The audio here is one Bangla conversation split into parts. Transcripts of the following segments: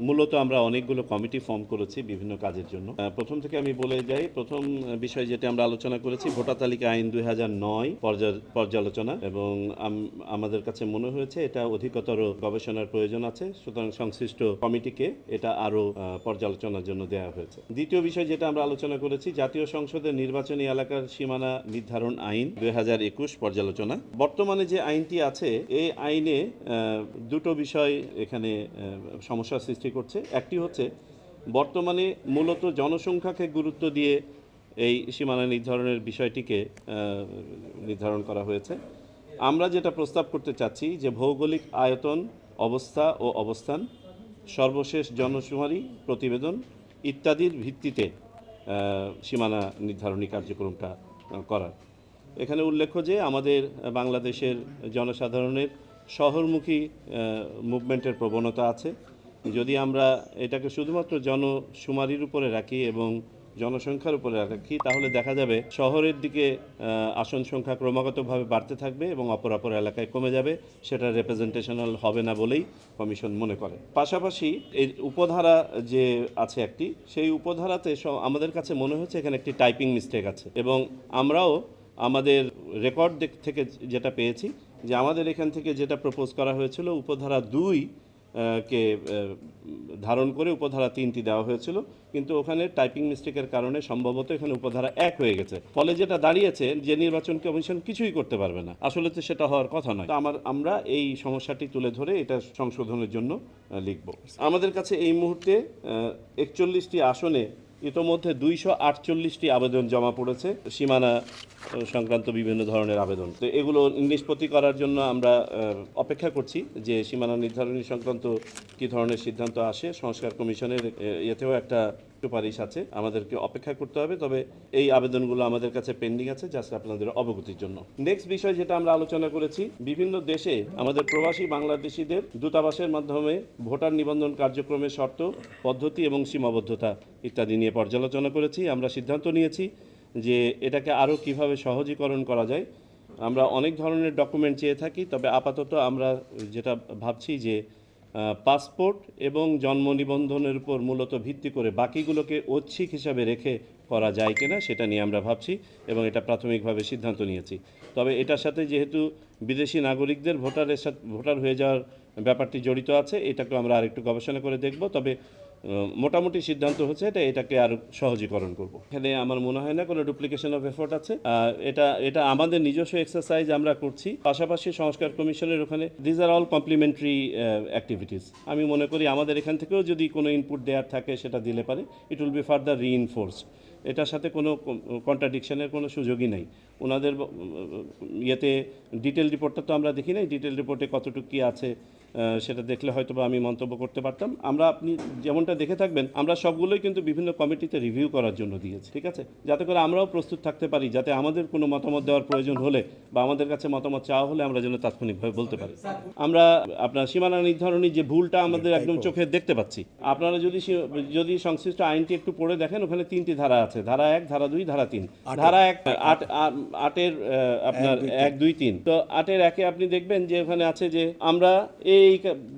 মূলত আমরা অনেকগুলো কমিটি ফর্ম করেছি বিভিন্ন কাজের জন্য। প্রথম থেকে আমি বলে যাই, প্রথম বিষয় যেটা আমরা আলোচনা করেছি ভোটার তালিকা আইন 2009 পর্যালোচনা, এবং আমাদের কাছে মনে হয়েছে এটা অধিকতর গবেষণার প্রয়োজন আছে, সুতরাং সংশ্লিষ্ট কমিটিকে এটা আরও পর্যালোচনার জন্য দেওয়া হয়েছে। দ্বিতীয় বিষয় যেটা আমরা আলোচনা করেছি জাতীয় সংসদের নির্বাচনী এলাকার সীমানা নির্ধারণ আইন 2021 পর্যালোচনা। বর্তমানে যে আইনটি আছে এই আইনে দুটো বিষয় এখানে সমস্যার সৃষ্টি করছে। একটি হচ্ছে বর্তমানে মূলত জনসংখ্যাকে গুরুত্ব দিয়ে এই সীমানা নির্ধারণের বিষয়টিকে নির্ধারণ করা হয়েছে। আমরা যেটা প্রস্তাব করতে চাচ্ছি যে ভৌগোলিক আয়তন, অবস্থা ও অবস্থান, সর্বশেষ জনশুমারি প্রতিবেদন ইত্যাদির ভিত্তিতে সীমানা নির্ধারণী কার্যক্রমটা করার। এখানে উল্লেখ্য যে আমাদের বাংলাদেশের জনসাধারণের শহরমুখী মুভমেন্টের প্রবণতা আছে। যদি আমরা এটাকে শুধুমাত্র জনশুমারির উপরে রাখি এবং জনসংখ্যার উপরে রাখি তাহলে দেখা যাবে শহরের দিকে আসন সংখ্যা ক্রমাগতভাবে বাড়তে থাকবে এবং অপর এলাকায় কমে যাবে, সেটা রিপ্রেজেন্টেশনাল হবে না বলেই কমিশন মনে করে। পাশাপাশি এই উপধারা যে আছে একটি, সেই উপধারাতে আমাদের কাছে মনে হচ্ছে এখানে একটি টাইপিং মিস্টেক আছে, এবং আমরাও আমাদের রেকর্ড থেকে যেটা পেয়েছি যে আমাদের এখান থেকে যেটা প্রপোজ করা হয়েছিল উপধারা 2 কে ধারণ করে উপধারা 3টি দেওয়া হয়েছিল, কিন্তু ওখানে টাইপিং মিস্টেকের কারণে সম্ভবত এখানে উপধারা 1 হয়ে গেছে। ফলে যেটা দাঁড়িয়েছে যে নির্বাচন কমিশন কিছুই করতে পারবে না, আসলে তো সেটা হওয়ার কথা নয়। আমরা এই সমস্যাটি তুলে ধরে এটা সংশোধনের জন্য লিখব। আমাদের কাছে এই মুহূর্তে 41টি আসনে ইতোমধ্যে 248টি আবেদন জমা পড়েছে, সীমানা সংক্রান্ত বিভিন্ন ধরনের আবেদন। তো এগুলো নিষ্পত্তি করার জন্য আমরা অপেক্ষা করছি যে সীমানা নির্ধারণী সংক্রান্ত কী ধরনের সিদ্ধান্ত আসে। সংস্কার কমিশনের এতেও একটা সুপারিশ আছে, আমাদেরকে অপেক্ষা করতে হবে। তবে এই আবেদনগুলো আমাদের কাছে পেন্ডিং আছে, জাস্ট আপনাদের অবগতির জন্য। নেক্সট বিষয় যেটা আমরা আলোচনা করেছি, বিভিন্ন দেশে আমাদের প্রবাসী বাংলাদেশিদের দূতাবাসের মাধ্যমে ভোটার নিবন্ধন কার্যক্রমের শর্ত, পদ্ধতি এবং সীমাবদ্ধতা ইত্যাদি নিয়ে পর্যালোচনা করেছি। আমরা সিদ্ধান্ত নিয়েছি যে এটাকে আরও কিভাবে সহজীকরণ করা যায়। আমরা অনেক ধরনের ডকুমেন্ট চেয়ে থাকি, তবে আপাতত আমরা যেটা ভাবছি যে পাসপোর্ট এবং জন্ম নিবন্ধনের উপর মূলত ভিত্তি করে বাকিগুলোকে ঐচ্ছিক হিসাবে রেখে করা যায় কিনা সেটা নিয়ে আমরা ভাবছি, এবং এটা প্রাথমিকভাবে সিদ্ধান্ত নিয়েছি। তবে এটার সাথে যেহেতু বিদেশি নাগরিকদের ভোটার হয়ে যাওয়ার ব্যাপারটি জড়িত আছে, এটাকে আমরা আরেকটু গবেষণা করে দেখব। তবে মোটামুটি সিদ্ধান্ত হচ্ছে এটাকে আরও সহজীকরণ করব। এখানে আমার মনে হয় না কোনো ডুপ্লিকেশন অফ এফোর্ট আছে। এটা আমাদের নিজস্ব এক্সারসাইজ আমরা করছি। পাশাপাশি সংস্কার কমিশনের ওখানে these are all complementary activities. আমি মনে করি আমাদের এখান থেকেও যদি কোনো ইনপুট দেওয়ার থাকে সেটা দিলে পারে, it will be further reinforced. এটার সাথে কোনো কন্ট্রাডিকশনের কোনো সুযোগই নাই। ওনাদের ইয়েতে ডিটেল রিপোর্টটা তো আমরা দেখি নাই, ডিটেল রিপোর্টে কতটুকু কী আছে সেটা দেখলে হয়তো বা আমি মন্তব্য করতে পারতাম। আপনি যেমনটা দেখে থাকবেন আমরা সবগুলোই কিন্তু বিভিন্ন কমিটিতে রিভিউ করার জন্য দিয়েছি, ঠিক আছে, যাতে করে আমরাও প্রস্তুত থাকতে পারি, যাতে আমাদের কোনো মতামত দেওয়ার প্রয়োজন হলে বা আমাদের কাছে মতামত চাওয়া হলে আমরা যেন তাৎক্ষণিকভাবে বলতে পারি। আমরা আপনার সীমানা নির্ধারণী যে ভুলটা আমাদের একদম চোখে দেখতে পাচ্ছি, আপনারা যদি সংশ্লিষ্ট আইনটি একটু পড়ে দেখেন, ওখানে 3টি ধারা আছে, ধারা 1, ধারা 2, ধারা 3। ধারা 8-এর আপনার 1, 2, 3। তো 8-এর 1-এ আপনি দেখবেন যে ওখানে আছে যে আমরা এই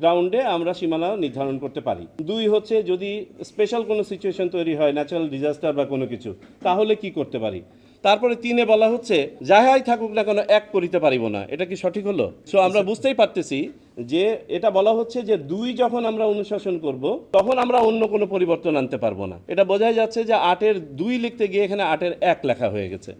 গ্রাউন্ডে আমরা সীমানা নির্ধারণ করতে পারি। 2 হচ্ছে যদি স্পেশাল কোনো সিচুয়েশন তৈরি হয়, ন্যাচারাল ডিজাস্টার বা কোনো কিছু, তাহলে কি করতে পারি। তারপরে 3-এ বলা হচ্ছে যাহাই থাকুক না কেন এক করিতে পারিব না। এটা কি সঠিক হলো? সো আমরা বুঝতেই পারতেছি যে এটা বলা হচ্ছে যে 2 যখন আমরা অনুশাসন করব তখন আমরা অন্য কোনো পরিবর্তন আনতে পারবো না। এটা বোঝাই যাচ্ছে যে 8-এর 2 লিখতে গিয়ে এখানে 8-এর 1 লেখা হয়ে গেছে।